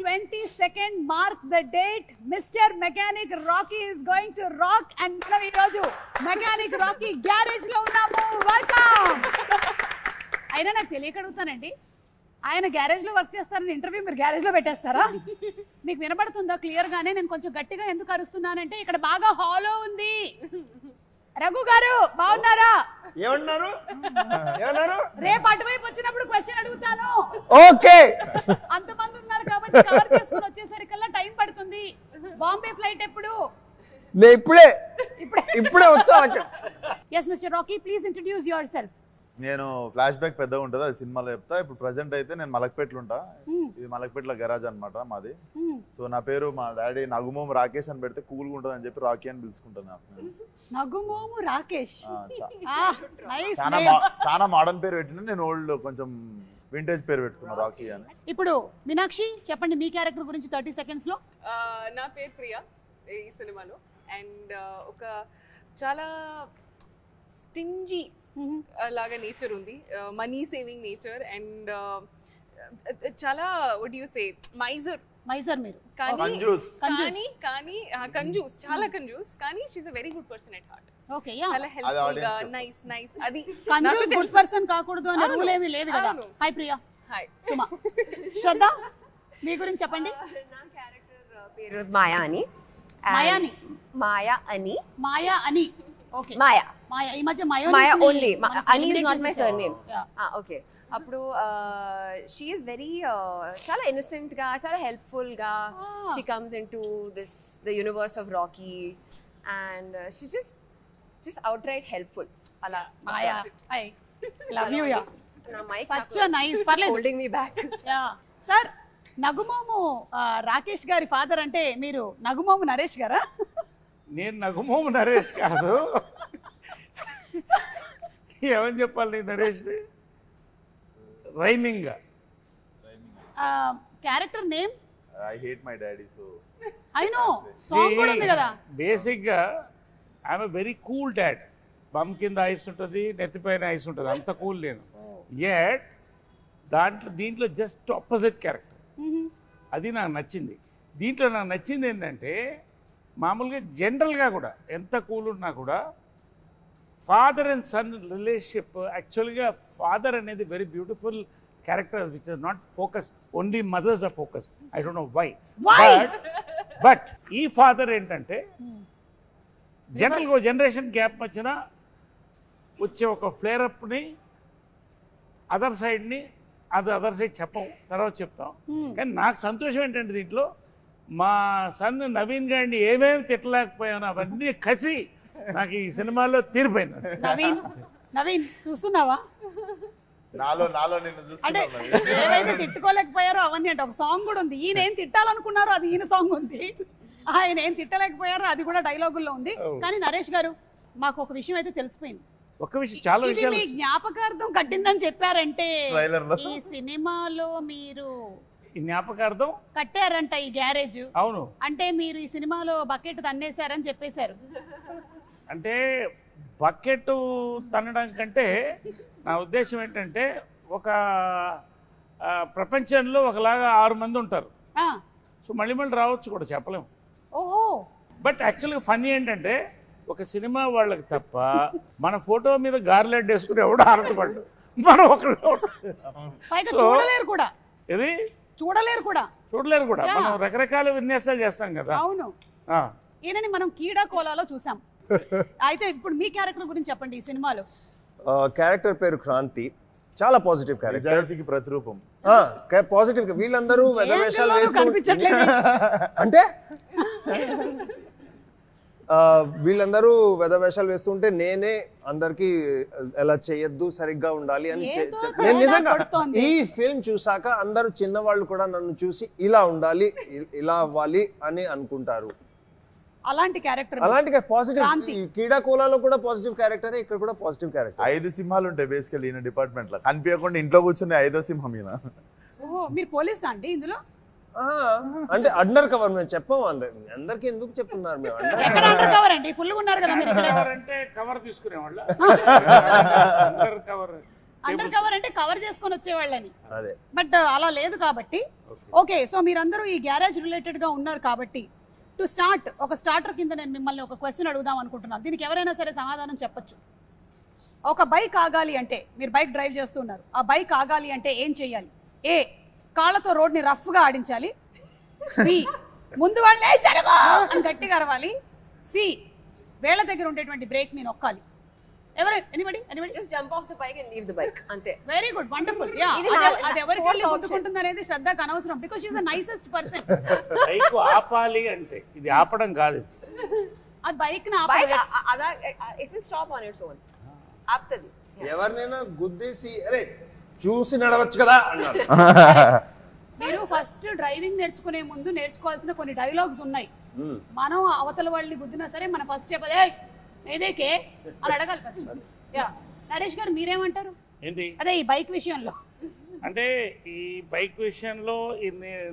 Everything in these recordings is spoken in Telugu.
22nd mark the date. Mr. Mechanic Rocky is going to rock and మనం ఈ రోజు Mechanic Rocky garage లో ఉన్నాము. వెల్కమ్. అయినా నాకు తెలియక అడుగుతానండి, ఆయన గ్యారేజ్ లో వర్క్ చేస్తారని ఇంటర్వ్యూ మీరు గ్యారేజ్ లో పెట్టేస్తారా? మీకు వినబడుతుందా క్లియర్ గానే? నేను కొంచెం గట్టిగా ఎందుకు అరుస్తున్నానంటే ఇక్కడ బాగా హాలో ఉంది. రఘు గారు బాగున్నారా? ఏమన్నారు? రేపు అటువైపు వచ్చినప్పుడు క్వశ్చన్ అడుగుతాను. ఓకే. అంతమంది ఉన్నారు కాబట్టి కవర్ చేసుకొని వచ్చేసరికల్లా టైం పడుతుంది. బాంబే ఫ్లైట్ ఎప్పుడు? నేను ఇప్పుడే వచ్చా. yes Mr. Rocky, please introduce yourself. నేను ఫ్లాష్ బ్యాక్ పెద్దగా ఉంటుంది, అది సినిమాలో చెప్తా. ఇప్పుడు ప్రెసెంట్ అయితే నేను మలక్పేటలో ఉంటా. ఇది మలక్పేటలో గరాజ్ అనమాట మాది. సో నా పేరు మా డాడీ నగుమోము రాకేష్ అని పెడితే కూల్గా ఉంటుంది అని చెప్పి రాకీ అని పిలుచుకుంటాను. నగుమోము రాకేష్ చాలా మోడర్న్ పేరు పెట్టిన, నేను ఓల్డ్ కొంచెం వింటేజ్ పేరు పెట్టుకున్నా రాకీ అని. ఇప్పుడు మీనాక్షి చెప్పండి మీ క్యారెక్టర్ గురించి 30 seconds లో. నా పేరు ప్రియా ఈ సినిమాలో. అండ్ ఒక చాలా స్టింజీ లాగా నేచర్ ఉంది, మనీ సేవింగ్ నేచర్. అండ్ చాలా వాట్ యు సే మైజర్ మీరు, కానీ కంజూస్, చాలా కంజూస్. కానీ she is a very good person at heart. Okay, yeah, చాలా హెల్ప్ఫుల్ గా, నైస్. అది కంజూస్ గుడ్ పర్సన్ కాకూడదు అనే రూల్ ఏమీ లేదు కదా. హాయ్ ప్రియా. హాయ్ సుమా. శ్రద్ధ మీ గురించి చెప్పండి. నా క్యారెక్టర్ పేరు మాయా అని. మాయా అని. ఓకే, మాయా. ఈ మధ్య మాయా ఓన్లీ. అని is not my surname. Okay. అప్పుడు షీ ఈస్ వెరీ చాలా ఇన్నోసెంట్ గా, చాలా హెల్ప్ఫుల్ గా she comes into the universe of Rocky and she just out right helpful. అలా Maya. I love you. Yeah, నా మైక్ సచ్ నైస్. పర్లేదు, holding me back. Yeah sir. నగుమోము Rakesh గారి ఫాదర్ అంటే మీరు నగుమోము నరేష్ గారా? నేను నగుమోము నరేష్ కాదు. ఏమని చెప్పాలి Naresh? Rhyming character name I hate my daddy. So I know song కూడా ఉంది కదా. బేసిక్ గా I'm very cool dad. Bum కింద ఐస్ ఉంటుంది, నెత్తిపైన ఐస్ ఉంటుంది, అంత కూల్ నేను. యట్ దీంట్లో జస్ట్ ఆపోజిట్ క్యారెక్టర్. అది నాకు నచ్చింది. దీంట్లో నాకు నచ్చింది ఏంటంటే మామూలుగా జనరల్గా కూడా ఎంత కూల్ ఉన్నా కూడా ఫాదర్ అండ్ సన్ రిలేషన్షిప్, యాక్చువల్గా ఫాదర్ అనేది very beautiful character which is not focus, only mothers are focus. I don't know why. But ఈ ఫాదర్ ఏంటంటే జనరల్గా జనరేషన్ గ్యాప్ వచ్చిన వచ్చే ఒక ఫ్లేరప్ని అదర్ సైడ్ని అదర్ సైడ్ చెప్పం, తర్వాత చెప్తాం. కానీ నాకు సంతోషం ఏంటంటే దీంట్లో మా సన్ నవీన్ గారిని ఏమేమి తిట్టలేకపోయాను అవన్నీ కసి నాకు ఈ సినిమాలో తీరిపోయింది. నవీన్ చూస్తున్నావా? నాలో నిన్ను అంటే ఏవైతే తిట్టుకోలేకపోయారో అవన్నీ అంటే ఒక సాంగ్ కూడా ఉంది. ఈయన ఏం తిట్టాలనుకున్నారో అది ఈయన సాంగ్ ఉంది, ఆయన ఏం తిట్టలేకపోయారో అది కూడా డైలాగుల్లో ఉంది. కానీ నరేష్ గారు మాకు ఒక విషయం అయితే తెలిసిపోయింది. ఒక విషయం, చాలా ఇది మీ జ్ఞాపకార్థం కట్టిందని చెప్పారంటే ఈ సినిమాలో మీరు జ్ఞాపకార్థం కట్టారంట ఈ గ్యారేజ్. అవును, అంటే మీరు ఈ సినిమాలో బకెట్ తన్నేశారని చెప్పేశారు. అంటే బకెట్ తన్నడం కంటే నా ఉద్దేశం ఏంటంటే ఒక ప్రపంచంలో ఒకలాగా 6 మంది ఉంటారు. సో మళ్ళీ రావచ్చు కూడా చెప్పలేము. ఓహో. బట్ యాక్చువల్గా ఫన్నీ ఏంటంటే ఒక సినిమా వాళ్ళకి తప్ప మన ఫోటో మీద గార్లెట్ వేసుకుని ఎవడో ఆరటపడ్డు, మనం ఒకళ్ళు చూడలేరు కూడా. ఇది చూడలేరు కూడా. మనం రకరకాల విన్యాసాలు చేస్తాం కదా. అవును. ఈయనని మనం కీడా కోలాలో చూసాం. అయితే ఇప్పుడు మీ క్యారెక్టర్ గురించి చెప్పండి ఈ సినిమాలో. క్యారెక్టర్ పేరు క్రాంతి. చాలా పాజిటివ్ క్యారెక్టర్, ప్రతిరూపం. పాజిటివ్. వీళ్ళందరూ వేషాలు కనిపించట్లేదు అంటే వీళ్ళందరూ వేషాలు వేస్తుంటే నేనే అందరికి ఎలా చేయొద్దు, సరిగ్గా ఉండాలి అని నేను నిజంగా ఈ ఫిల్మ్ చూసాక అందరూ చిన్నవాళ్ళు కూడా నన్ను చూసి ఇలా ఉండాలి, ఇలా అవ్వాలి అని అనుకుంటారు. అలాంటి క్యారెక్టర్, అలాంటి పాజిటివ్. కీడా కోలాలో కూడా పాజిటివ్ క్యారెక్టర్, ఇక్కడ కూడా పాజిటివ్ క్యారెక్టర్. 5 సింహాలు ఉంటాయి బేసికల్లీ ఈయన డిపార్ట్మెంట్ లో. కనిపించకుండా ఇంట్లో కూర్చుని 5వ సింహం ఈయన. మీరు పోలీసా అండి ఇందులో? అంటే అండర్ కవర్. మేము చెప్పాము అందరికి. ఎందుకు చెప్తున్నారు? మేము అండర్ కవర్ అండి, ఫుల్ గా ఉన్నారు కదా మీరు. అంటే కవర్ తీసుకునేవాళ్ళ. అండర్ కవర్ అండర్ కవర్ అంటే కవర్ చేసుకొని వచ్చేవాళ్ళని. అదే బట్ అలా లేదు కాబట్టి. ఓకే, సో మీరందరూ ఈ గ్యారేజ్ రిలేటెడ్ గా ఉన్నారు కాబట్టి టు స్టార్ట్ ఒక స్టార్టర్ కింద నేను మిమ్మల్ని ఒక క్వశ్చన్ అడుగుదాం అనుకుంటున్నాను. దీనికి ఎవరైనా సరే సమాధానం చెప్పొచ్చు. ఒక బైక్ ఆగాలి అంటే, మీరు బైక్ డ్రైవ్ చేస్తున్నారు, ఆ బైక్ ఆగాలి అంటే ఏం చేయాలి? ఏ, కాళ్ళతో రోడ్ని రఫ్గా ఆడించాలి. బి, ముందు వాళ్ళే జరగో అని గట్టిగా అరవాలి. సి, వేళ్ళ దగ్గర ఉండేటువంటి బ్రేక్ ని నొక్కాలి. Anybody just jump off the bike and leave the bike అంతే. Very good, wonderful. యా, అది ఎవరికి వెళ్ళి కొట్టుకుంటుంది అనేది శ్రద్ధకు అనవసరం, because she is the nicest person. Bike ఆపాలి అంటే ఇది ఆపడం కాదు, అది బైక్ ని bike it will stop on its own. ఆపుతది. ఎవరినైనా గుద్దేసి అరే చూసి నడవచ్చు కదా అన్నారు. మీరు ఫస్ట్ డ్రైవింగ్ నేర్చుకునే ముందు నేర్చుకోవాల్సిన కొన్ని డైలాగ్స్ ఉన్నాయి. మనం అవతల వాళ్ళని గుద్దినా సరే మన ఫస్ట్ చెప్పదే ఏదేకే అని అడగాలి ఫస్ట్. యా, నరేష్ గారు మీరేమంటారు? ఏంటి అదే ఈ బైక్ విషయంలో. అంటే ఈ బైక్ విషయంలో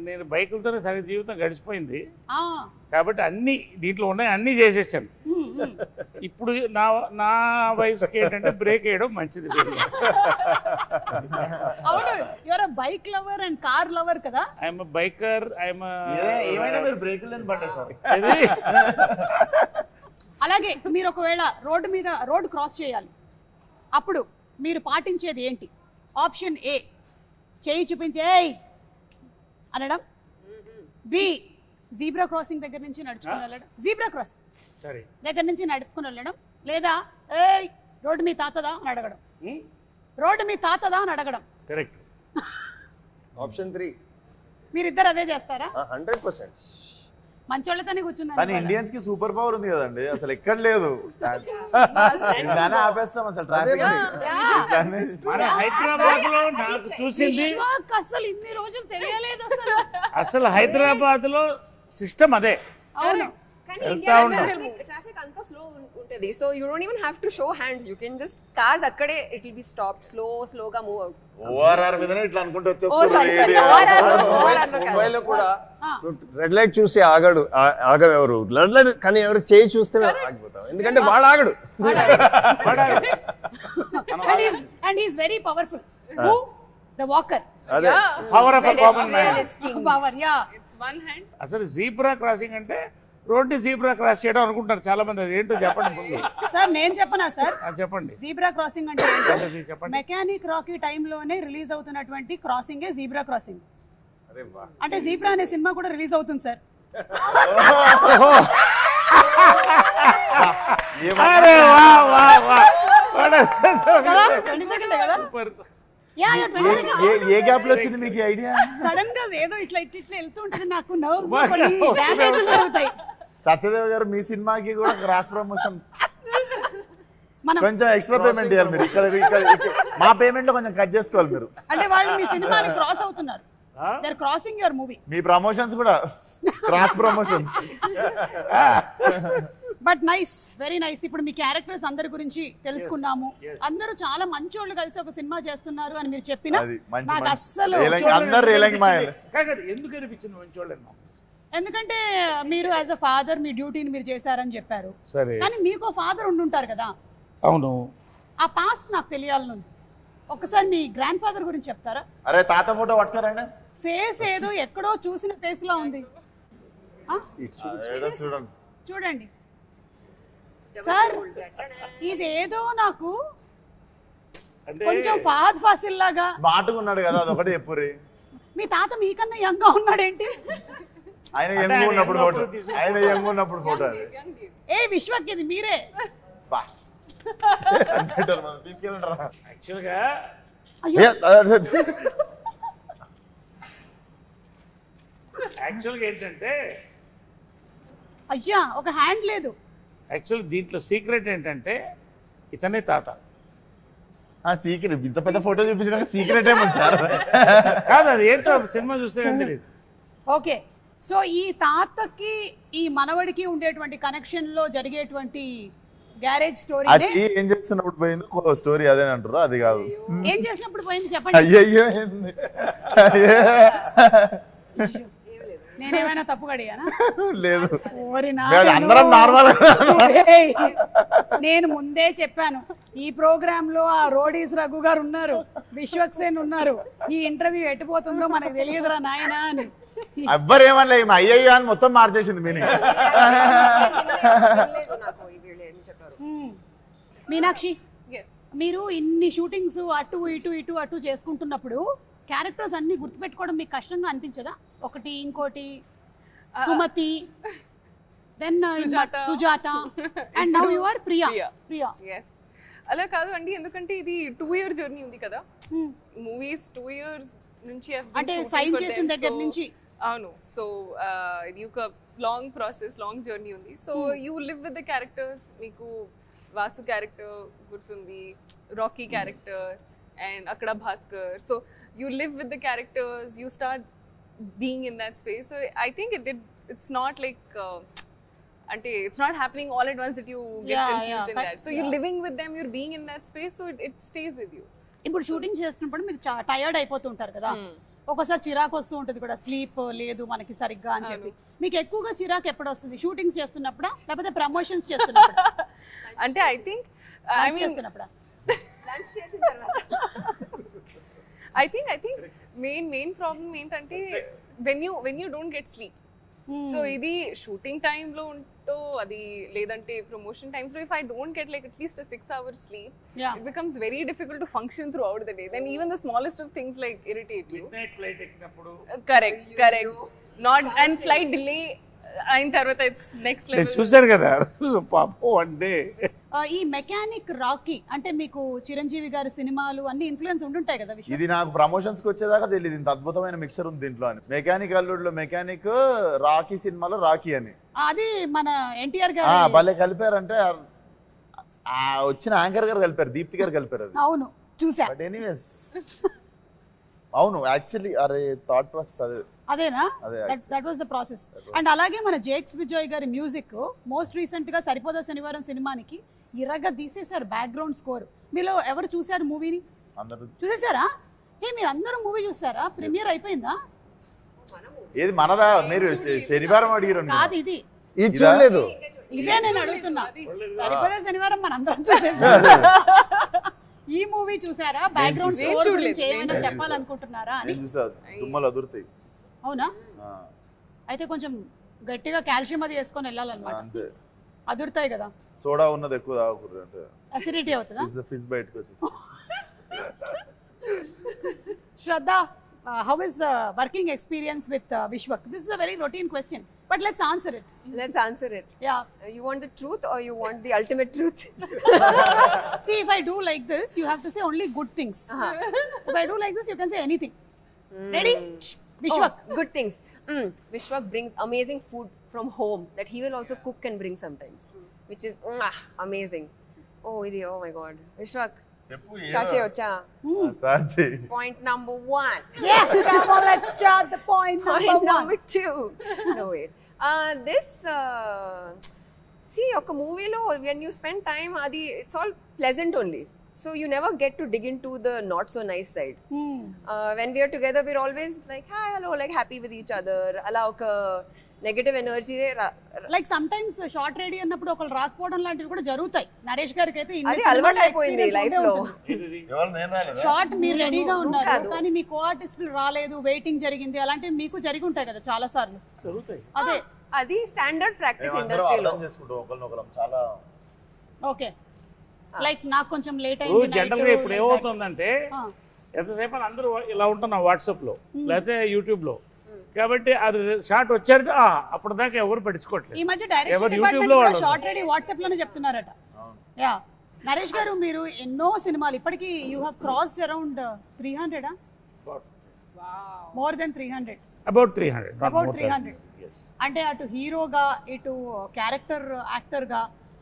నేను బైకులతోనే సగం జీవితం గడిచిపోయింది కాబట్టి అన్ని దీంట్లో ఉన్నాయి, అన్ని చేసేసాను. ఇప్పుడు నా వయసుకి ఏంటంటే బ్రేక్ వేయడం మంచిది. అవును, your a bike lover and car lover కదా. ఐఎమ్ బైకర్, ఐఎమ్ ఏమైనా మీరు బ్రేకులు లేని బండి సార్. అలాగే మీరు ఒకవేళ రోడ్డు క్రాస్ చేయాలి, అప్పుడు మీరు పాటించేది ఏంటి? ఆప్షన్ ఏ, చేయి చూపించే అనడం. బి, జీబ్రా క్రాసింగ్ దగ్గర నుంచి నడుచుకుని వెళ్ళడం, జీబ్రా క్రాసింగ్ దగ్గర నుంచి నడుపుకుని వెళ్ళడం. లేదా ఏయ్ రోడ్డు మీ తాతదా అని అడగడం. రోడ్డు మీ తాతదా అని అడగడం. కరెక్ట్. ఆప్షన్ 3 మీరిద్దరు అదే చేస్తారా? 100%. మంచోళ్ళతోనే కూర్చున్నారు. కానీ ఇండియన్స్ కి సూపర్ పవర్ ఉంది కదండి, అసలు ఎక్కడ లేదు. ఆపేస్తాం అసలు ట్రాఫిక్. మన హైదరాబాద్ లో నాకు చూసింది అసలు ఇన్ని రోజులు తెలియలేదు అసలు హైదరాబాద్ లో సిస్టమ్ అదే. అవును, కానీ ఇండియాలో ట్రాఫిక్ అంతా స్లో ఉంటది. So you don't even have to show hands. You can just cars అక్కడే ఇట్ విల్ బి స్టాప్డ్, స్లోగా మూవ్ అవుట్. ఓఆర్ఆర్ మీదనే ఇట్లా అనుకుంటూ ముంబైలో కూడా రెడ్ లైట్ చూసి ఆగవెవరు, రెడ్ లైట్ కానీ ఎవరు చేయి చూస్తే ఆగిపోతాం, ఎందుకంటే వాడు ఆగడు. And he is very powerful. The walker. అదే power of common man. Power, yeah. It's one hand. అసలు జీబ్రా క్రాసింగ్ అంటే రోడ్డు జీబ్రా క్రాస్ చేయడం అనుకుంటారు చాలా మంది. అది ఏంటో చెప్పండి సార్. నేను చెప్పనా సార్? చెప్పండి. జీబ్రా క్రాసింగ్ అంటే చెప్పండి. మెకానిక్ రాకీ టైంలోనే రిలీజ్ అవుతున్నటువంటి క్రాసింగ్ జీబ్రా క్రాసింగ్. అరే వా, అంటే జీబ్రా అనే సినిమా కూడా రిలీజ్ అవుతుంది సార్. ఏ గ్యాప్ లో వచ్చింది మీకు ఐడియా? సడన్ గా ఏదో ఇట్లా వెళ్తూ ఉంటుంది, నాకు నర్వ్స్ జరుగుతాయి. సత్యదేవ్ గారు మీ సినిమాకి కూడా క్రాస్ ప్రమోషన్ కొంచెం ఎక్స్ట్రా పేమెంట్ ఇవ్వాలి మీరు. ఇక్కడ మా పేమెంట్ లో కొంచెం కట్ చేసుకోవాలి మీరు. అంటే వాళ్ళు మీ సినిమాని క్రాస్ అవుతున్నారు. They are crossing your movie. మీ ప్రమోషన్స్ కూడా cross promotions. But nice, very nice. ఇప్పుడు మీ క్యారెక్టర్స్ అందరి గురించి తెలుసుకున్నాము. అందరూ చాలా మంచోళ్ళు కలిసి ఒక సినిమా చేస్తున్నారు అని మీరు చెప్పిన నాకు అస్సలు ఎందుకు అనిపించింది మంచోళ్ళని? ఎందుకంటే మీరు యాజ్ అ ఫాదర్ మీ డ్యూటీని మీరు చేశారని చెప్పారు. కానీ మీకు ఫాదర్ ఉండుంటారు కదా. అవును. ఆ పాస్ట్ నాకు తెలియాలనుంది. ఒకసారి మీ గ్రాండ్ ఫాదర్ గురించి చెప్తారా? అరే తాత ఫోటో పట్టుకోరండి. ఫేస్ ఏదో ఎక్కడో చూసిన ఫేస్ లా ఉంది. చూడండి సార్, ఇదేదో నాకు కొంచెం ఫహద్ ఫాసిల్ లాగా. స్మార్ట్ గా ఉన్నాడు కదా, అదొకటి చెప్పుర్రి. మీ తాత మీకన్నా యంగ్ గా ఉన్నాడేంటి? ఆయన యంగ్ ఉన్నప్పుడు ఫోటో, ఆయన యంగ్ ఉన్నప్పుడు ఫోటో. ఏ విశ్వక్, ఇది మీరే. తీసుకెళ్ళండి. యాక్చువల్గా ఏంటంటే అయ్యా ఒక హ్యాండ్ లేదు. యాక్చువల్ దీంట్లో సీక్రెట్ ఏంటంటే ఇతనే తాత. సీక్రెట్ ఇంత పెద్ద ఫోటో చూపించిన సీక్రెట్ ఏమో సార్. కాదు, అది ఏంటో సినిమా చూస్తే కానీ తెలియదు. ఓకే, సో ఈ తాతకి ఈ మనవడికి ఉండేటువంటి కనెక్షన్ లో జరిగేటువంటి గ్యారేజ్ స్టోరీ ఏం చేస్తున్నప్పుడు పోయింది స్టోరీ అదే అంటారు. అది కాదు, ఏం చేసినప్పుడు పోయింది చెప్పండి. అయ్యో నేనేమైనా తప్పుగా అడిగానా? లేదు ఓరి అందరం నార్మల్. ఏయ్, నేను ముందే చెప్పాను ఈ ప్రోగ్రామ్ లో ఆ రోడీస్ రఘు గారు ఉన్నారు, విశ్వక్సేన్ ఉన్నారు, ఈ ఇంటర్వ్యూ ఎట్టుపోతుందో మనకు తెలియదురా నాయనా అని. ఎవ్వరు ఏమన్నా అయ్యయ్యా అని మొత్తం మార్చేసింది మీనింగ్. మీనాక్షి, Yes. మీరు ఇన్ని షూటింగ్స్ అటు ఇటు ఇటు అటు చేసుకుంటున్నప్పుడు క్యారెక్టర్స్ అన్ని గుర్తుపెట్టుకోవడం మీకు కష్టంగా అనిపించదా? ఒకటి ఇంకోటి Sumathi, then Sujatha, and now you are Priya. Priya Yes. అలా కాదు అండి, ఎందుకంటే ఇది 2 year జర్నీ ఉంది కదా. మూవీస్ 2 years నుంచి అంటే సైన్ చేసిన దగ్గర నుంచి. అవును. సో ఇది ఒక లాంగ్ ప్రాసెస్, లాంగ్ జర్నీ ఉంది. So you live with the characters. మీకు వాసు క్యారెక్టర్ గుర్తుంది, రాకీ క్యారెక్టర్, అండ్ అక్కడ Bhaskar. So you live with the characters, you start being in that space. So I think it's not like అంటే it's not happening all at once that you get confused in that. So you're living with them, you're being in that space, so it stays with you. ఇప్పుడు షూటింగ్ చేస్తున్నప్పుడు మీరు టైర్డ్ అయిపోతుంటారు కదా, ఒకసారి చిరాకు వస్తూ ఉంటుంది కూడా, స్లీప్ లేదు మనకి సరిగ్గా అని చెప్పి. మీకు ఎక్కువగా చిరాకు ఎప్పుడు వస్తుంది? షూటింగ్స్ చేస్తున్నప్పుడా లేకపోతే ప్రమోషన్స్ చేస్తున్నప్పుడా? అంటే ఐ థింక్ చేస్తున్నప్పుడా? ఐ థింక్ మెయిన్ ప్రాబ్లమ్ ఏంటంటే when you don't get sleep. So ఇది షూటింగ్ టైమ్ లో ఉంటో అది లేదంటే ప్రమోషన్ టైమ్స్ లో, if I don't get like at least a 6 hours sleep, it becomes very difficult to function throughout the day. Then even the smallest of things like irritate you. Midnight flight ఎక్కినప్పుడు Correct. Not and flight delay అయిన తర్వాత it's next level. నేను చూశాను కదా పాపం వన్ డే. ఈ మెకానిక్ రాకీ అంటే మీకు చిరంజీవి గారి సినిమాలు అన్ని ఇన్ఫ్లుయెన్స్ ఉంటుంటాయి కదా? ఇది నాకు ప్రమోషన్స్ కి వచ్చేదాకా తెలియదు ఇంత అద్భుతమైన మిక్సర్ ఉంది దీంట్లో అని. మెకానిక్ అల్లుడులో మెకానిక్, రాకీ సినిమాలో రాకీ అని. అది మన ఎన్టీఆర్ గారు భలే కలిపారంటే వచ్చిన యాంకర్ గారు కలిపారు, దీప్తి గారు కలిపారు అది. అవును చూసా. బట్ ఎనీవేస్ అవును యాక్చువల్లీ అరే థాట్ ప్రాసెస్ అదే. అదేనా? That was the process. And అలాగే మన జేక్స్ విజయ్ గారి మ్యూజిక్ మోస్ట్ రీసెంట్ గా సరిపోదా శనివారం సినిమానికి ఇరగా తీసేశారు బ్యాక్గ్రౌండ్ స్కోర్. మీలో ఎవరు చూసారు మూవీని? చూసేసారా? మీరు అందరూ మూవీ చూసారా? ప్రీమియర్ అయిపోయిందా? ఏది మనదా? మీరు శనివారం అడిగారు కాదు, ఇది చూడలేదు. ఇదే నేను అడుగుతున్నా. సరిపోదా శనివారం మన అందరం చూసేసారు. ఈ మూవీ చూసారా? బ్యాక్గ్రౌండ్ స్కోర్ గురించి ఏమైనా చెప్పాలనుకుంటున్నారా అని? దుమ్మలు అదురుతాయి. అవునా? అయితే కొంచెం గట్టిగా కాల్షియం అది వేసుకొని వెళ్ళాలన్నమాట. అంతే, అదురుతాయి కదా. సోడా ఉన్నది ఎక్కువ తాగకూడదు అంటే అసిడిటీ అవుతుందా? ఫిష్ బయటకు వచ్చేసి. శ్రద్ధ, how is the working experience with Vishwak? This is a very routine question, but let's answer it. Let's answer it. Yeah. You want the truth or you want the ultimate truth? See, if I do like this, you have to say only good things. If I do like this, you can say anything. Ready? Vishwak. Oh, good things. Vishwak brings amazing food from home that he will also cook and bring sometimes, which is amazing. Oh my God. Vishwak, start cheyocha. Start cheyi. Point number 1. Yeah, come on, let's start the point number 2. No, wait. See, oka movie lo when you spend time, it's all pleasant only. So you never get to dig into the not so nice side. When we are together, we're always like, hi, hello, like happy with each other. Ala oka negative energy. Like sometimes short ready అన్నప్పుడు ఒకళ్ళు రాకపోవడం లాంటివి కూడా జరుగుతాయి. నరేష్ గారికి అయితే అది అలవాటు అయిపోయింది లైఫ్ లో. షార్ట్ మీరు రెడీగా ఉన్నారు కానీ మీ కో ఆర్టిస్టులు రాలేదు, వెయిటింగ్ జరిగింది, అలాంటివి మీకు జరిగి ఉంటాయి కదా చాలా సార్లు. అదే అది స్టాండర్డ్ ప్రాక్టీస్ ఇండస్ట్రీలో. చాలా ఓకే. లైక్ నాకు కొంచెం లేట్ అయింది. జనరల్ గా ఇప్పుడు ఏమవుతుందంటే ఎంతసేపు అందరూ ఇలా ఉంటున్నాం వాట్సాప్ లో లేకపోతే యూట్యూబ్ లో, కాబట్టి అది షార్ట్ వచ్చారంటే అప్పటిదాకా ఎవరు పట్టించుకోవట్లేదు. ఈ మధ్య డైరెక్షన్ డిపార్ట్మెంట్ కూడా షార్ట్ రెడీ వాట్సాప్ లోనే చెప్తున్నారట. యా నరేష్ గారు, మీరు ఎన్నో సినిమాలు ఇప్పటికి you have crossed around 300 more than 300. About 300. అంటే అటు హీరోగా ఇటు క్యారెక్టర్ యాక్టర్గా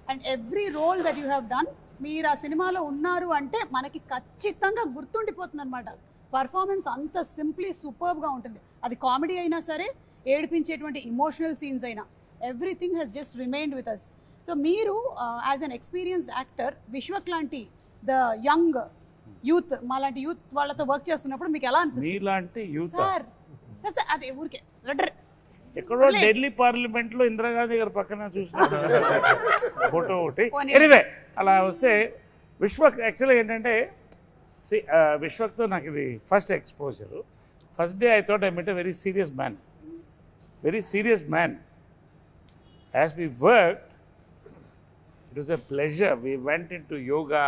and every role that you have done, మీరు ఆ సినిమాలో ఉన్నారు అంటే మనకి ఖచ్చితంగా గుర్తుండిపోతుంది అనమాట. పర్ఫార్మెన్స్ అంత సింప్లీ సూపర్బ్గా ఉంటుంది. అది కామెడీ అయినా సరే, ఏడిపించేటువంటి ఇమోషనల్ సీన్స్ అయినా, everything has just remained with us. So మీరు as an experienced actor Vishwak లాంటి ద యంగ్ యూత్, మాలాంటి యూత్ వాళ్ళతో వర్క్ చేస్తున్నప్పుడు మీకు ఎలా అనిపిస్తుంది? మీలాంటి యూత్ సార్ అదే ఊరికే ఎక్కడో ఢిల్లీ పార్లమెంట్ లో ఇందిరాగాంధీ గారి పక్కన చూసిన ఫోటో ఒకటి. ఎనీవే అలా వస్తే విశ్వక్ యాక్చువల్గా ఏంటంటే విశ్వక్తో నాకు ఇది first exposure. First day I thought I met a very serious man. As we work it was a pleasure. We went into yoga.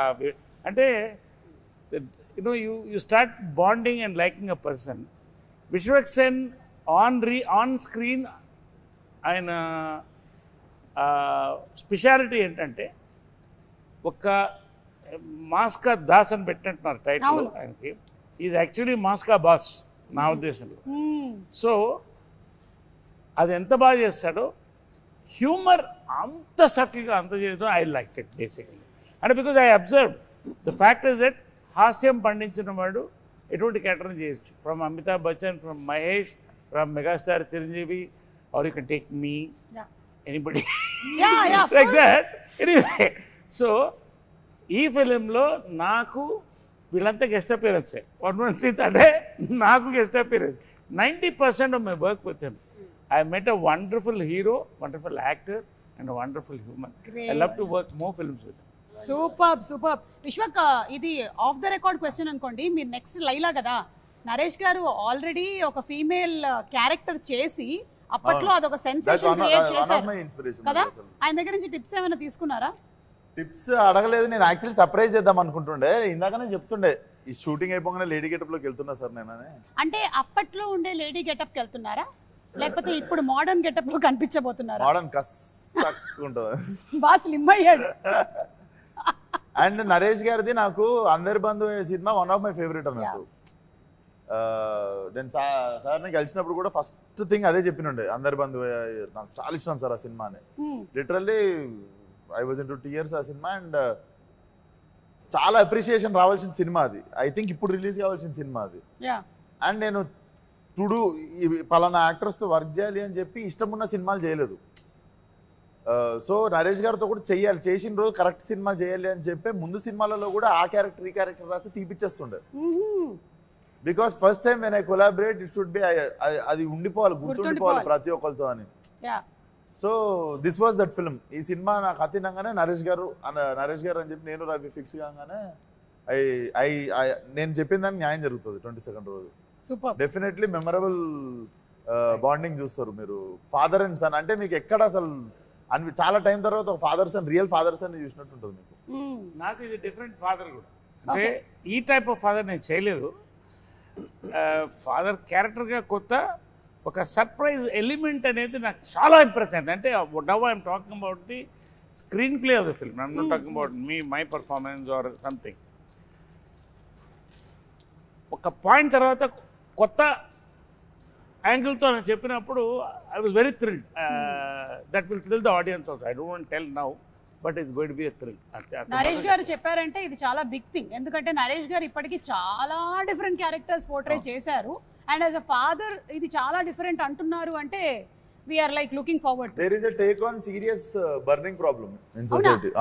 అంటే you start bonding and liking a person. Vishwak Sen on screen ఆయన స్పెషాలిటీ ఏంటంటే ఒక మాస్కా దాస్ అని పెట్టినట్టున్నారు టైటిల్ ఆయనకి. ఈజ్ యాక్చువల్లీ మాస్కా బాస్ నా ఉద్దేశంలో. సో అది ఎంత బాగా చేస్తాడో, హ్యూమర్ అంత సటిల్గా అంత చేయడం ఐ లైక్ ఇట్ బేసికలీ. అంటే because I observe the fact is that హాస్యం పండించిన వాడు ఎటువంటి క్యారెక్టర్ చేయొచ్చు. From Amitabh Bachchan, from Mahesh, from megastar Chiranjeevi, are you can take me anybody like that. Anyway so ఈ ఫిలింలో నాకు వీళ్ళంతా గెస్ట్ అపియరెన్సే. వన్ సీత అంటే నాకు guest appearance. 90% of my work with him. I met a wonderful hero, wonderful actor, and a wonderful human. Great. I love to work more films with him. Super. Vishwak, ఇది ఆఫ్ ద రికార్డ్ క్వశ్చన్ అనుకోండి. మీరు నెక్స్ట్ లైలా కదా, నరేష్ గారు ఆల్రెడీ ఒక ఫీమేల్ క్యారెక్టర్ చేసి అప్పట్లో అదొక సెన్సేషన్ క్రియేట్ చేశారు కదా. ఆయన దగ్గర నుంచి టిప్స్ ఏమైనా తీసుకున్నారా? టిప్స్ అడగలేదు. నేను యాక్చువల్లీ సర్ప్రైజ్ చేద్దాం అనుకుంటుండే. ఇందాకనే చెప్తుండే ఈ షూటింగ్ అయిపోగానే లేడీ గెటప్ లోకి వెళ్తున్నా సార్ నేను. అంటే అప్పట్లో ఉండే లేడీ గెటప్ కి వెళ్తున్నారా, లేకపోతే ఇప్పుడు మోడర్న్ గెటప్ లో కనిపించబోతున్నారా? మోడర్న్ కస్సక్కుంటుంది. బాగా స్లిమ్ అయ్యాడు. అండ్ నరేష్ గారిది నాకు అందరి బంధు సినిమా వన్ ఆఫ్ మై ఫేవరెట్ అన్నట్టు. నేను సార్ని కలిసినప్పుడు కూడా ఫస్ట్ థింగ్ అదే చెప్పినుండే, అందరి బంధు నాకు చాలా ఇష్టం సార్ ఆ సినిమా అని. Literally I was in 2 years ఆ సినిమా. అండ్ చాలా అప్రిషియేషన్ రావాల్సిన సినిమా అది. ఐ థింక్ ఇప్పుడు రిలీజ్ కావాల్సిన సినిమా అది. అండ్ నేను టుడు పలానా యాక్టర్స్తో వర్క్ చేయాలి అని చెప్పి ఇష్టం ఉన్న సినిమాలు చేయలేదు. సో నరేష్ గారితో కూడా చెయ్యాలి, చేసిన రోజు కరెక్ట్ సినిమా చేయాలి అని చెప్పి ముందు సినిమాలలో కూడా ఆ క్యారెక్టర్ ఈ క్యారెక్టర్ రాసి తీపిచ్చేస్తుండే. Because first time when I collaborate it should be, అది ఉండిపోవాలి, గుర్తుండిపోవాలి ప్రతి ఒక్కరితో అని. So this was that film. ఈ సినిమా నాకు అతినంగానే నరేష్ గారు అని చెప్పి నేను రవి ఫిక్స్ కాగానే నేను చెప్పిన దానికి న్యాయం జరుగుతుంది 22nd రోజు. డెఫినెట్లీ మెమరబుల్ బాండింగ్ చూస్తారు మీరు. ఫాదర్ అండ్ సన్ అంటే మీకు ఎక్కడ అసలు చాలా టైం తర్వాత ఒక father son, real father son చూసినట్టు ఉంటుంది మీకు. నాకు ఇది డిఫరెంట్ ఫాదర్ కూడా. అంటే ఈ టైప్ ఆఫ్ ఫాదర్ నేను చేయలేదు. ఫాదర్ క్యారెక్టర్గా కొత్త ఒక సర్ప్రైజ్ ఎలిమెంట్ అనేది నాకు చాలా ఇంప్రెస్ అయింది. అంటే now I'm talking about the screen play of the film. I'm not talking about my performance or something. ఒక పాయింట్ తర్వాత కొత్త యాంగిల్తో నేను చెప్పినప్పుడు I was very thrilled. That will thrill the audience also. I don't want tell now, but it's going to be a thrill. Naresh గారు చెప్పారంటే ఇది చాలా బిగ్ థింగ్. ఎందుకంటే నరేష్ గారు ఇప్పటికీ చాలా డిఫరెంట్ క్యారెక్టర్స్ పోర్ట్రే చేశారు. అండ్ యాజ్ అ ఫాదర్ ఇది చాలా డిఫరెంట్ అంటున్నారు అంటే we are like looking forward to. There is a take on serious burning problem in society.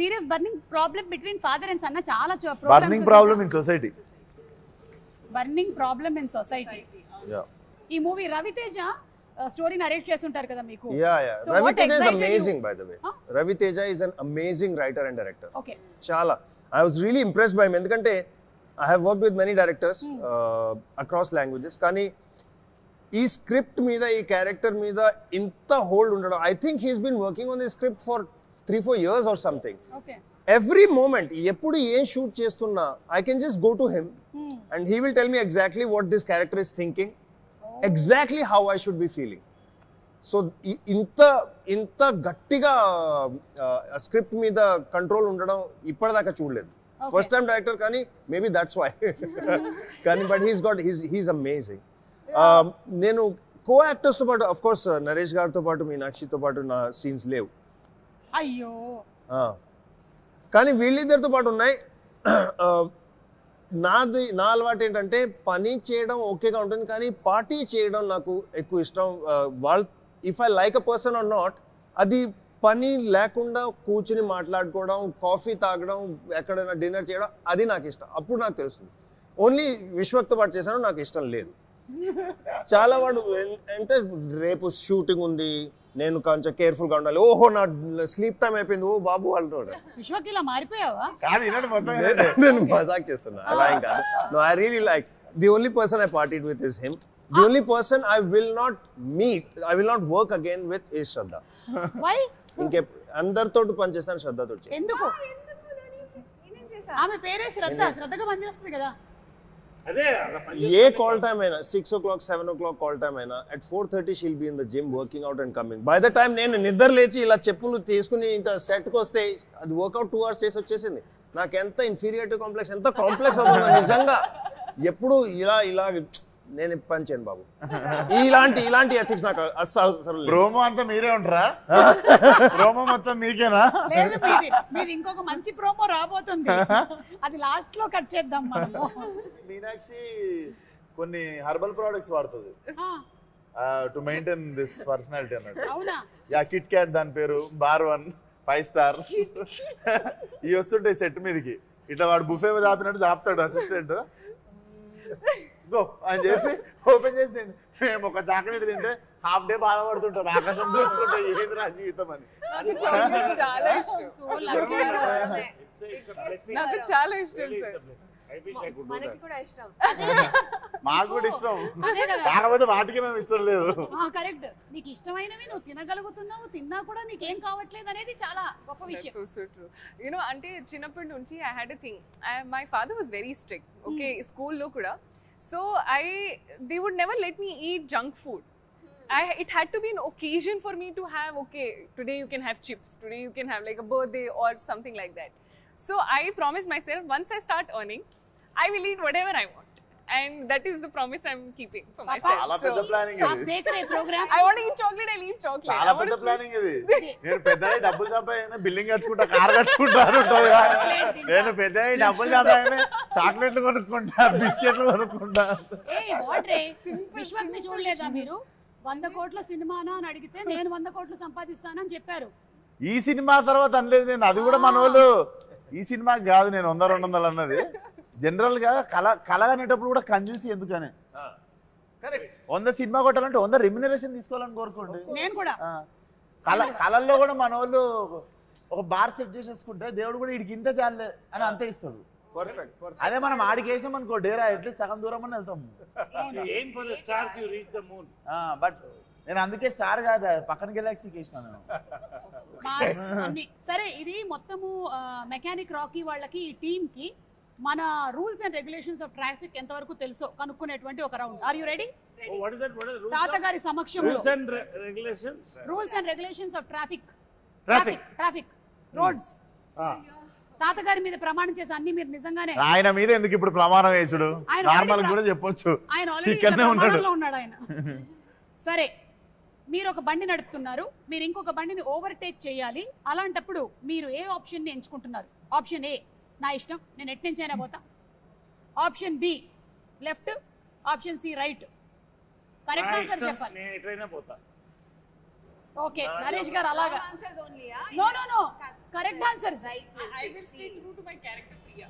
Serious burning problem between father and son. చాలా burning problem in society. Burning problem in society. Yeah. ఈ మూవీ రవితేజ స్టోరీ నరేట్ చేస్తుంటారు కదా మీకు. So Raviteja is amazing by the way. Raviteja is an amazing writer and director. Okay. Chala. I was really impressed by him ఎందుకంటే I have worked with many directors across languages. కానీ ఈ స్క్రిప్ట్ మీద, ఈ క్యారెక్టర్ మీద ఇంత హోల్డ్ ఉండడం, I think he's been working on the script for 3-4 years or something. Okay. Every moment, ఎప్పుడు ఏ షూట్ చేస్తున్నా I can just go to him and he will tell me exactly what this character is thinking, exactly how I should be feeling. So ఇంత గట్టిగా స్క్రిప్ట్ మీద కంట్రోల్ ఉండడం ఇప్పటిదాకా చూడలేదు. ఫస్ట్ టైం డైరెక్టర్ కానీ మేబీ దట్స్ వై. కానీ బట్ హీస్ అమేజింగ్. నేను కో యాక్టర్స్తో పాటు అఫ్ కోర్స్ నరేష్ గారితో పాటు మీనాక్షితో పాటు నా సీన్స్ లేవు. అయ్యో. కానీ వీళ్ళిద్దరితో పాటు ఉన్నాయి. నా అలవాటు ఏంటంటే పని చేయడం ఓకేగా ఉంటుంది, కానీ పార్టీ చేయడం నాకు ఎక్కువ ఇష్టం. వాళ్ళు if I like a person are not, అది పని లేకుండా కూర్చుని మాట్లాడుకోవడం, కాఫీ తాగడం, ఎక్కడైనా డిన్నర్ చేయడం, అది నాకు ఇష్టం. అప్పుడు నాకు తెలుస్తుంది. ఓన్లీ విశ్వక్తో పాటు చేశాను, నాకు ఇష్టం లేదు. చాలా వాడు అంటే రేపు షూటింగ్ ఉంది, నేను కొంచెం కేర్ఫుల్ గా ఉండాలి, ఓహో నా స్లీప్ టైం అయిపోయింది, ఓ బాబు అంటాడు. విశ్వకి ఇలా మారిపోయావా? నేను మజాక్ చేస్తున్నా, అలా ఏం కాదు. No, I really like the only person I partied with is him. The only person I will not meet, I will not work again with is Shraddha. Why? ఇంకే అందరితో పనిచేస్తాను, శ్రద్ధతో. ఎందుకు? ఆమె పేరే శ్రద్ధ, శ్రద్ధగా పనిచేస్తుంది కదా. ఏ కాల్ టైమ్ అయినా 6 o'clock 7 o'clock కాల్ టైమ్ అయినా at 4:30 she'll be in the gym working out and coming. By the time నేను నిద్ర లేచి ఇలా చెప్పులు తీసుకుని ఇంకా సెట్ కి వస్తే అది వర్కౌట్ 2 hours చేసి వచ్చేసింది. నాకు ఎంత ఇన్ఫీరియారిటీ కాంప్లెక్స్, ఎంత కాంప్లెక్స్ అవుతుంది నిజంగా. ఎప్పుడు ఇలా నేను పంచాను బాబు. ఇలాంటి ఎథిక్స్ నాకు అసలు. ప్రోమో అంతా మీరే ఉంటారా? ప్రోమో మొత్తం మీకేనా? లేదు, మీది ఇంకొక మంచి ప్రోమో రాబోతుంది, అది లాస్ట్ లో కట్ చేద్దాం మనము. మీనాక్షి కొన్ని హెర్బల్ ప్రొడక్ట్స్ వాడుతుంది టు మెయింటైన్ దిస్ పర్సనాలిటీ అన్నట్టు. అవునా? యా, కిట్ క్యాట్ దాని పేరు, బార్ 1 5 star. ఇవి వస్తుంటాయి సెట్ మీదకి, ఇట్లా వాడు బుఫే దాపినట్టు దాపుతాడు అసిస్టెంట్. గో అని చెప్పి ఓపెన్ చేసి మేము ఒక చాక్లెట్ తింటే హాఫ్ డే బాధపడుతుంటాం, ఆకాశం చూసుకుంటాం, ఏంది నా జీవితం అని. చాలా ఇష్టం, నాకు చాలా ఇష్టం సార్. మనకి కూడా ఇష్టం, మాకు కూడా ఇష్టం, కాకపోతే వాటికి మేము ఇష్టం లేదు. కరెక్ట్, నీకు ఇష్టమైనవి నువ్వు తినగలుగుతున్నావు, తిన్నా కూడా నీకేం కావట్లేదు అనేది చాలా గొప్ప విషయం. యూనో అంటే చిన్నప్పటి నుంచి I had a thing, my father was very strict. Okay, స్కూల్లో కూడా. So they would never let me eat junk food. It had to be an occasion for me to have, okay, today you can have chips, today you can have like a birthday or something like that. So I promised myself, once I start earning, I will eat whatever I want. And that is the promise I'm keeping for myself. చాలా పెద్ద ప్లానింగ్ ఇది. I want to eat chocolate, I'll eat chocolate. చాలా పెద్ద ప్లానింగ్ ఇది. నేను పెద్దగా డబ్బులు సంపాదించిన బిల్డింగ్ కట్టుకుంటా, కార్ కట్టుకుంటా ఉంటుంది. నేను పెద్దగా డబ్బులు సంపాదించిన చాక్లెట్లు కొనుక్కుంటా, బిస్కెట్లు కొనుక్కుంటా. విశ్వక్ని చూడలేదా మీరు? 100 కోట్ల సినిమానా అని అడిగితే నేను 100 కోట్లు సంపాదిస్తానని చెప్పారు. ఈ సినిమా తర్వాత అనలేదు నేను, అది కూడా మన వాళ్ళు ఈ సినిమాకి కాదు నేను 100-200 అన్నది. జనరల్ గా కళ అనేటప్పుడు కూడా కంజూసి ఎందుకని, 100 సినిమా కొట్టాలంటే 100 రెమ్యునరేషన్ తీసుకోవాలని కోరుకోండి. నేను కూడా కళల్లో కూడా మన వాళ్ళు ఒక బార్ సెట్ చేసేసుకుంటే దేవుడు కూడా వీడికి ఇంత చాలే అని అంతే ఇస్తాడు. అదే మనం ఆడికి వేసినాం అనుకో డేరా అట్లీస్ట్ సగం దూరం అని వెళ్తాం. బట్ నేను అందుకే స్టార్ కాదు, పక్కన గెలాక్సీకి వేసినాను. సరే, ఇది మొత్తము మెకానిక్ రాకీ వాళ్ళకి, ఈ టీమ్ కి మన rules and regulations of traffic ఎంతవరకు తెలుసో కనుక్కునేటువంటి ఒక రౌండ్. Are you ready? తాతగారి సమక్షంలో rules and regulations of traffic roads. తాతగారి మీద ప్రమాణం చేసి అన్ని మీరు నిజంగానే. ఆయన మీద ఎందుకు ఇప్పుడు ప్రమాణం వేసుడు, నార్మల్ కూడా చెప్పొచ్చు. ఆయన ఆల్రెడీ ఉన్నాడు ఆయన. సరే, మీరు ఒక బండి నడుపుతున్నారు, మీరు ఇంకొక బండిని ఓవర్టేక్ చేయాలి. అలాంటప్పుడు మీరు ఏ ఆప్షన్ ని ఎంచుకుంటున్నారు? ఆప్షన్ ఏ, నా ఇష్టం, నేను ఎట్ నుంచి అయినా పోతా. Option B, left. Option C, right. Correct answer చెప్పాలి. ఓకే, నరేష్ గారు అలాగా. No no no, correct answer. I will stay true to my character, Priya.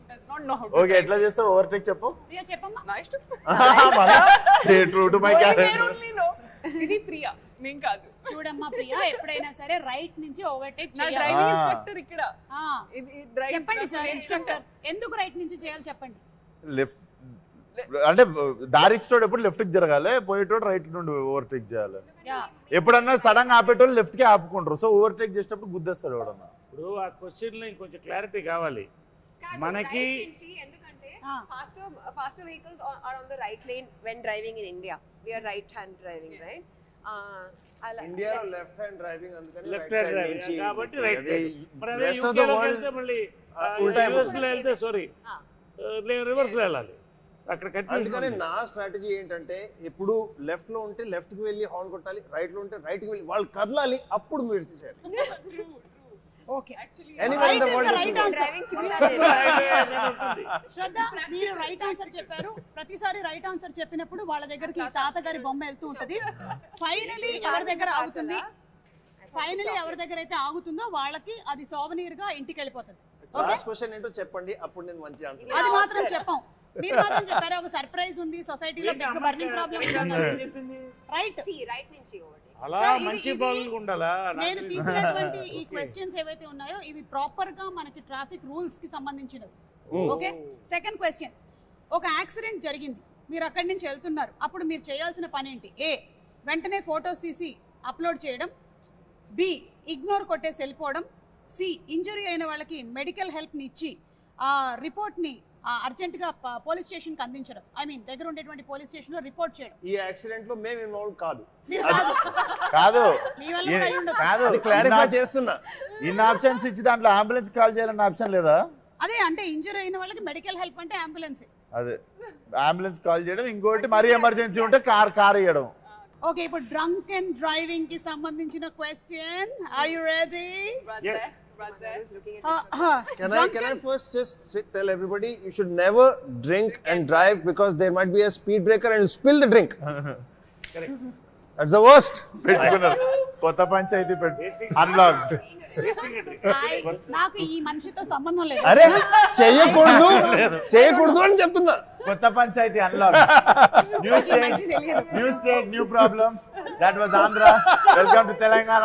Does not know how to. Okay, ఎట్లా చేస్తావు ఓవర్టేక్ చెప్పు. ప్రియా చెప్పమ్మా. నా ఇష్టం. Stay true to my character. ఇది ప్రియా, నేను కాదు. చూడమ్మా ప్రియా, ఎప్పుడైనా సరే రైట్ నుంచి ఓవర్టేక్ నా చేయాలి. డ్రైవింగ్ ఇన్స్ట్రక్టర్ ఇక్కడ. ఇది చెప్పండి సార్, ఇన్స్ట్రక్టర్ ఎందుకు రైట్ నుంచి చేయాలి చెప్పండి. లెఫ్ట్ అంటే దారి ఇచ్చేటోడు ఎప్పుడు లెఫ్ట్ కి జరగాలి, పోయేటోడు రైట్ నుండి ఓవర్టేక్ చేయాలి. ఎప్పుడన్నా సడన్ గా ఆపేటోళ్ళు లెఫ్ట్ కి ఆపుకుంటారు, సో ఓవర్టేక్ చేసేటప్పుడు గుద్దేస్తాడు ఎవడన్నా. ఇప్పుడు ఆ క్వశ్చన్ లో ఇంకొంచెం క్లారిటీ కావాలి మనకి. ఎందుకంటే faster vehicles are on the right lane when driving in India. We are right hand driving, right? ఇండియాలో లెఫ్ట్ హ్యాండ్ డ్రైవింగ్, అందుకని లెఫ్ట్ హ్యాండ్ డ్రైవింగ్ కాబట్టి రైట్. మరి అదే యూకే లో వెళ్తే మళ్ళీ రివర్స్ లో వెళ్తే సారీ రివర్స్ లో వెళ్ళాలి. అక్కడ అందుకని నా స్ట్రాటజీ ఏంటంటే ఎప్పుడు లెఫ్ట్ లో ఉంటే లెఫ్ట్ కి వెళ్ళి హార్న్ కొట్టాలి, రైట్ లో ఉంటే రైట్ కి వెళ్ళి వాళ్ళు కదలాలి, అప్పుడు మీరు చేయాలి. ఓకే, శ్రద్ధ మీరు రైట్ ఆన్సర్ చెప్పారు. ప్రతిసారి రైట్ ఆన్సర్ చెప్పినప్పుడు వాళ్ళ దగ్గరికి తాతగారి బొమ్మ వెళ్తూ ఉంటది. ఫైనలీ ఎవరి దగ్గర ఆగుతుంది, ఫైనలీ ఎవరి దగ్గర అయితే ఆగుతుందో వాళ్ళకి అది సోవనీర్ గా ఇంటికి వెళ్ళిపోతుంది. లాస్ట్ క్వశ్చన్ ఏంటో చెప్పండి, అప్పుడు నేను మంచి ఆన్సర్. అది మాత్రం చెప్పాం. మీరు మాత్రం చెప్పారా ఒక సర్ప్రైజ్ ఉంది సొసైటీలో big burning problem right right నుంచి అలా మంచి బాగులు ఉండాలా నేను తీసినటువంటి ఈ క్వశ్చన్స్ ఏవైతే ఉన్నాయో ఇవి ప్రాపర్ గా మనకి ట్రాఫిక్ రూల్స్ కి సంబంధించినవి ఓకే సెకండ్ క్వశ్చన్ ఒక యాక్సిడెంట్ జరిగింది మీరు అక్కడి నుంచి వెళ్తున్నారు అప్పుడు మీరు చేయాల్సిన పని ఏంటి ఏ వెంటనే ఫొటోస్ తీసి అప్లోడ్ చేయడం బి ఇగ్నోర్ కొట్టేసి వెళ్ళిపోవడం సి ఇంజరీ అయిన వాళ్ళకి మెడికల్ హెల్ప్ని ఇచ్చి ఆ రిపోర్ట్ని అర్జెంటుగా పోలీస్ స్టేషన్కి అందించడం ఐ మీన్ దగ్గర ఉండేటువంటి పోలీస్ స్టేషన్లో రిపోర్ట్ చేయడం ఈ యాక్సిడెంట్ లో మేము ఇన్వాల్వ్ కాదు మీరు కాదు కాదు మీ వల్ల కూడా అయి ఉండొచ్చు. కాదు అది క్లారిఫై చేస్తున్నా ఇన్ని ఆప్షన్స్ ఇచ్చి దాంట్లో అంబులెన్స్ కాల్ చేయాలన్న ఆప్షన్ లేదా అదే అంటే ఇంజరీ అయిన వాళ్ళకి మెడికల్ హెల్ప్ అంటే అంబులెన్స్ అదే అంబులెన్స్ కాల్ చేయడం ఇంకోటి మరీ ఎమర్జెన్సీ ఉంటే కార్ ఇవ్వడం ఓకే ఇప్పుడు డ్రంక్ అండ్ డ్రైవింగ్ కి సంబంధించిన question are you ready Can I first just tell everybody you should never drink and drive because there might be a speed breaker and spill the drink. Correct. That's the worst. పెట్టుకున్నారు కొత్త పంచాయతీ అన్లాక్డ్ నాకు ఈ మనిషితో సంబంధం లేదు అరే చేయకూడదు అని చెప్తున్నా కొత్త పంచాయతీ unlock new state new problem that was Andhra welcome to Telangana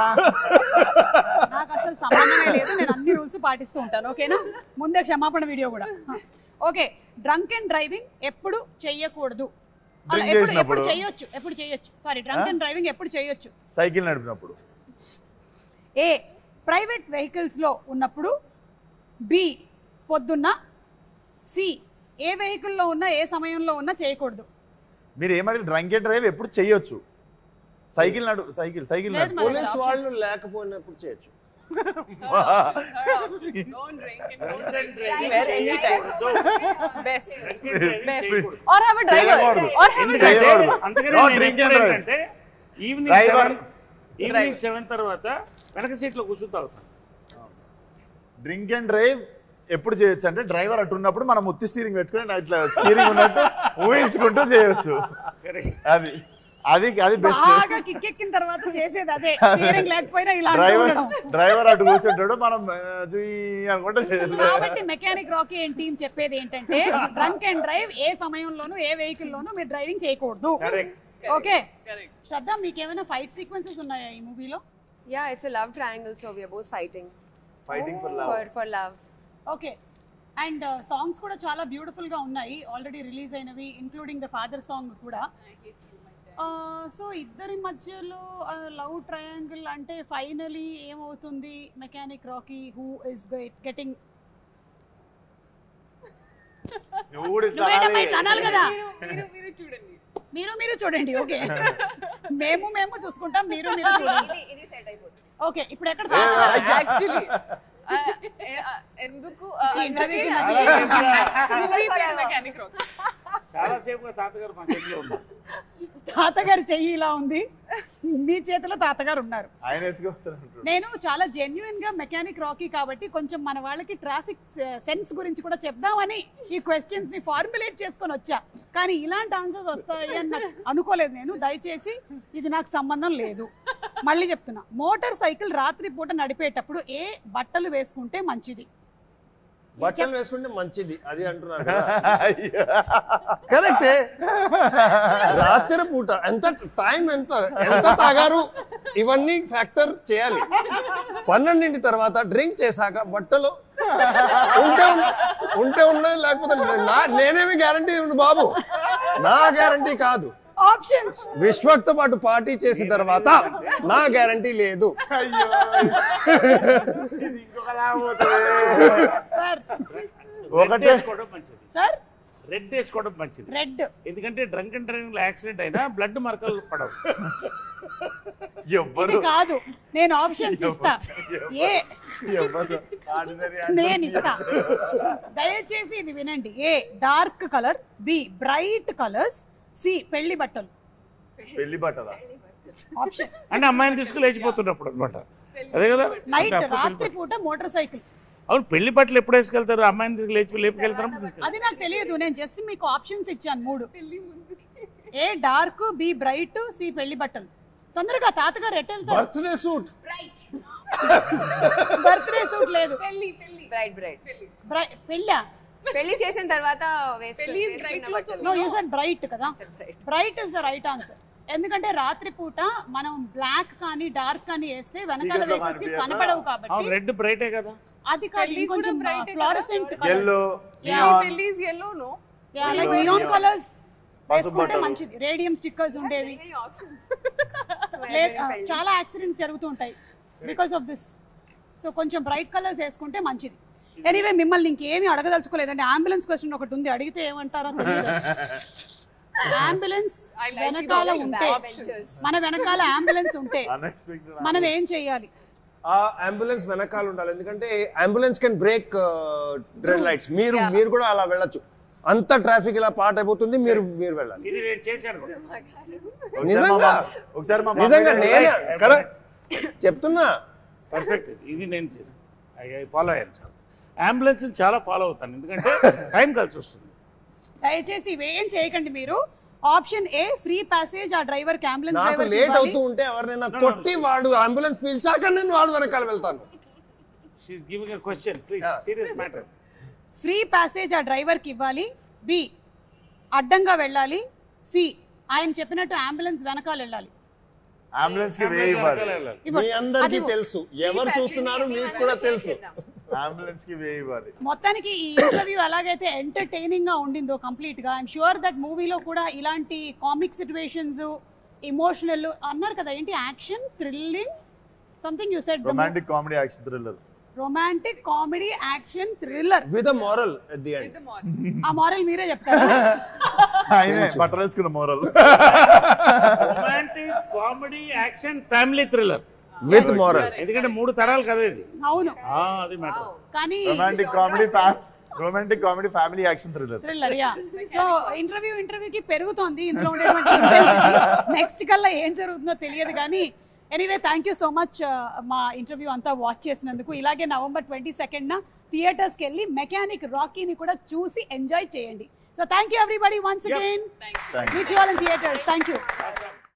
నాకు అసలు సంబంధమే లేదు నేను అన్ని రూల్స్ పాటిస్తూ ఉంటాను ఓకేనా ముందే క్షమాపణ వీడియో కూడా ఓకే డ్రంక్ అండ్ డ్రైవింగ్ ఎప్పుడు చెయ్యకూడదు ఎప్పుడు చేయొచ్చు సారీ డ్రంక్ అండ్ డ్రైవింగ్ ఎప్పుడు చేయొచ్చు సైకిల్ నడిపినప్పుడు ఏ ప్రైవేట్ వెహికల్స్ లో ఉన్నప్పుడు బి పొద్దున్న సి ఏ వెహికల్లో ఉన్నా ఏ సమయంలో ఉన్నా చేయకూడదు మీరు ఏమంటే డ్రంక్ అండ్ డ్రైవ్ ఎప్పుడు చేయొచ్చు సైకిల్ లేదు మరి. పోలీస్ వాళ్ళు లేకపోయినప్పుడు చేయొచ్చు Don't drink and don't drive anytime. Best. Or have a driver. Or have a driver. అంటే ఈవినింగ్ 7 తర్వాత వెనక సీట్లో కూర్చుంటా డ్రింక్ అండ్ డ్రైవ్ ఎప్పుడు చేయొచ్చు అంటే డ్రైవర్ అటు ఉన్నప్పుడు మనం ముత్తి స్టీరింగ్ పెట్టుకుని ఇట్లా స్టీరింగ్ ఉన్నట్టు ఊహించుకుంటూ చేయొచ్చు అది బెస్ట్ బాగా కిక్కెక్కిన తర్వాత చేసేది అదే స్టీరింగ్ లేకపోయినా ఇలా డ్రైవర్ అటు కూర్చుంటాడు మనం అనుకుంటే కాబట్టి మెకానిక్ రాకీ అండ్ టీమ్ చెప్పేది ఏంటంటే డ్రంక్ అండ్ డ్రైవ్ ఏ సమయంలోనూ ఏ వెహికల్ లోనూ మీరు డ్రైవింగ్ చేయకూడదు ఓకే శ్రద్ధ మీకు ఏమైనా ఫైట్ సీక్వెన్సెస్ ఉన్నాయా ఈ మూవీలో Yeah, it's a love triangle, so we are both fighting for love. Okay and songs కూడా చాలా బ్యూటిఫుల్ గా ఉన్నాయి ఆల్రెడీ రిలీజ్ అయినవి ఇంక్లూడింగ్ ద ఫాదర్ సాంగ్ కూడా సో ఇద్దరి మధ్యలో లవ్ ట్రయాంగిల్ అంటే ఫైనలీ ఏమవుతుంది mechanic Rocky who is getting అనాలి కదా మీరు చూడండి మీరు చూడండి ఓకే మేము చూసుకుంటాం మీరు చూడండి ఓకే ఇప్పుడు ఎక్కడ యాక్చువల్లీ ఎందుకు మెకానిక్ రాకీ చాలా సేపు తాతగారు మా చేతిలో ఉన్నారు తాతగారి చెయ్యి ఇలా ఉంది మీ చేతిలో తాతగారు ఉన్నారు నేను చాలా జెన్యున్ గా మెకానిక్ రాకీ కాబట్టి కొంచెం మన వాళ్ళకి ట్రాఫిక్ సెన్స్ గురించి కూడా చెప్దామని ఈ క్వశ్చన్స్ ని ఫార్ములేట్ చేసుకొని వచ్చా కానీ ఇలాంటి ఆన్సర్స్ వస్తాయి అని నాకు అనుకోలేదు నేను దయచేసి ఇది నాకు సంబంధం లేదు మళ్ళీ చెప్తున్నా మోటార్ సైకిల్ రాత్రి పూట నడిపేటప్పుడు ఏ బట్టలు వేసుకుంటే మంచిది బట్టలు వేసుకుంటే మంచిది అది అంటున్నారు కదా కరెక్టే రాత్రి పూట ఎంత టైం ఎంత తాగారు ఇవన్నీ ఫ్యాక్టర్ చేయాలి 12 తర్వాత డ్రింక్ చేశాక బట్టలు ఉంటే ఉన్నాయి లేకపోతే నేనేమి గ్యారంటీ ఉంది బాబు నా గ్యారంటీ కాదు ఆప్షన్స్ విశ్వక్తో పాటు పార్టీ చేసిన తర్వాత నా గ్యారంటీ లేదు సార్ ఒకటి వేసుకోవడం మంచిది సార్ రెడ్ వేసుకోవడం మంచిది రెడ్ ఎందుకంటే డ్రంక్ అండ్ డ్రైవింగ్ లో యాక్సిడెంట్ అయినా బ్లడ్ మరకలు పడవు ఇది కాదు నేను ఆప్షన్స్ ఇస్తా ఏ నేను ఇస్తా దయచేసి ఇది వినండి A dark colour B bright colours C పెళ్లి బట్టలు ఆప్షన్ అంటే అమ్మాయిని తీసుకుని లేచిపోతున్నప్పుడు అనమాట అదే కదా నైట్ రాత్రి పూట మోటార్ సైకిల్ అవును పెళ్లి బట్టలు ఎప్పుడు వేసుకెళ్తారు అమ్మాయిని తీసుకు లేపుకెళ్తారు అది నాకు తెలియదు నేను జస్ట్ మీకు ఆప్షన్స్ ఇచ్చాను 3 ఏ డార్క్ బి బ్రైట్ సి పెళ్లి బట్టలు తొందరగా తాతగారు ఎట్ వెళ్తారు బర్త్డే సూట్ బర్త్డే సూట్ లేదు Bright. పెళ్ళా పెళ్లి చేసిన తర్వాత పెళ్లి is bright clothes. No you said bright కదా, bright is the right answer. ఎందుకంటే రాత్రిపూట మనం బ్లాక్ కానీ డార్క్ కానీ వేస్తే వెనకాల వెహికల్స్ కి కనపడవు కాబట్టి. రెడ్ బ్రైటే కదా, అది కాదు ఇంకొంచెం ఫ్లోరసెంట్ yellow పెళ్లి is yellow, no? Like neon colours వేసుకుంటే మంచిది. రేడియం స్టిక్కర్స్ ఉండేవి, చాలా యాక్సిడెంట్స్ జరుగుతూ ఉంటాయి బికాస్ ఆఫ్ దిస్. సో కొంచెం బ్రైట్ కలర్స్ వేసుకుంటే మంచిది. ఎనీవే మిమ్మల్ని ఇంకేమీ అడగదలుచుకోలేదండి. అంబులెన్స్ క్వశ్చన్ ఒకటి ఉంది, అడిగితే ఏమంటారో తెలియదు. అంబులెన్స్ వెనకాల ఉంటే, మన వెనకాల అంబులెన్స్ ఉంటే మనం ఏం చెయ్యాలి? ఆ అంబులెన్స్ వెనకాల ఉండాలి, ఎందుకంటే ambulance can break red lights. మీరు కూడా అలా వెళ్ళొచ్చు. అంత ట్రాఫిక్ ఇలా పాట్ అయిపోతుంది, మీరు వెళ్ళాలి. ఇది నేను చేశాను. నిజంగా నేనే కరెక్ట్ చెప్తున్నా. పర్ఫెక్ట్, ఇది నేను చేశాను. ఫాలో అయ్యాను. అంబులెన్స్ చాలా ఫాలో అవుతాను, ఎందుకంటే టైం కలిసి వస్తుంది. దయచేసి ఇవేం చేయకండి మీరు. ఆప్షన్ ఏ ఫ్రీ ప్యాసేజ్ ఆ డ్రైవర్ కి, అంబులెన్స్ నాకు డ్రైవర్ లేట్ అవుతూ ఉంటే ఎవరినైనా కొట్టి వాడు అంబులెన్స్ పిలిచాక నేను వాడు వెనకాల వెళ్తాను. She is giving a question, please, serious matter. Free passage ఆ డ్రైవర్ కి ఇవ్వాలి, బి అడ్డంగా వెళ్ళాలి, సి ఆయన చెప్పినట్టు అంబులెన్స్ వెనకాల వెళ్ళాలి. అంబులెన్స్ కి వే ఇవ్వాలి. మీ అందరికీ తెలుసు, ఎవరు చూస్తున్నారు మీకు కూడా తెలుసు. అంబులెన్స్ కి వే ఇవ్వాలి. మొత్తానికి ఈ ఇంటర్వ్యూ ఎలాగైతే ఎంటర్టైనింగ్ గా ఉండిందో కంప్లీట్ గా, ఐఎమ్ షూర్ దట్ మూవీలో కూడా ఇలాంటి కామిక్ సిచ్యువేషన్స్, ఇమోషనల్ అన్నారు కదా, ఏంటి action, thrilling, something you said, romantic comedy action thriller. Romantic comedy action thriller with a moral at the end. ఆ మోరల్ మీరే చెప్తారా? ఆయనే బట్టరేసుకున్న moral. Romantic comedy action family thriller with moral. ఎందుకంటే 3 తరాలు కదా ఇది. అవును, అది మ్యాటర్. కానీ romantic comedy family action thriller. Yeah, so ఇంటర్వ్యూకి పెరుగుతోంది ఇందులో ఉండేటువంటి. నెక్స్ట్ కల్లా ఏం జరుగుతుందో తెలియదు కానీ anyway thank you so much మా ఇంటర్వ్యూ అంతా వాచ్ చేసినందుకు. ఇలాగే November 22nd థియేటర్స్కి వెళ్ళి మెకానిక్ రాకీని కూడా చూసి ఎంజాయ్ చేయండి. So thank you everybody once again. Meet you all in theatres. Thank you.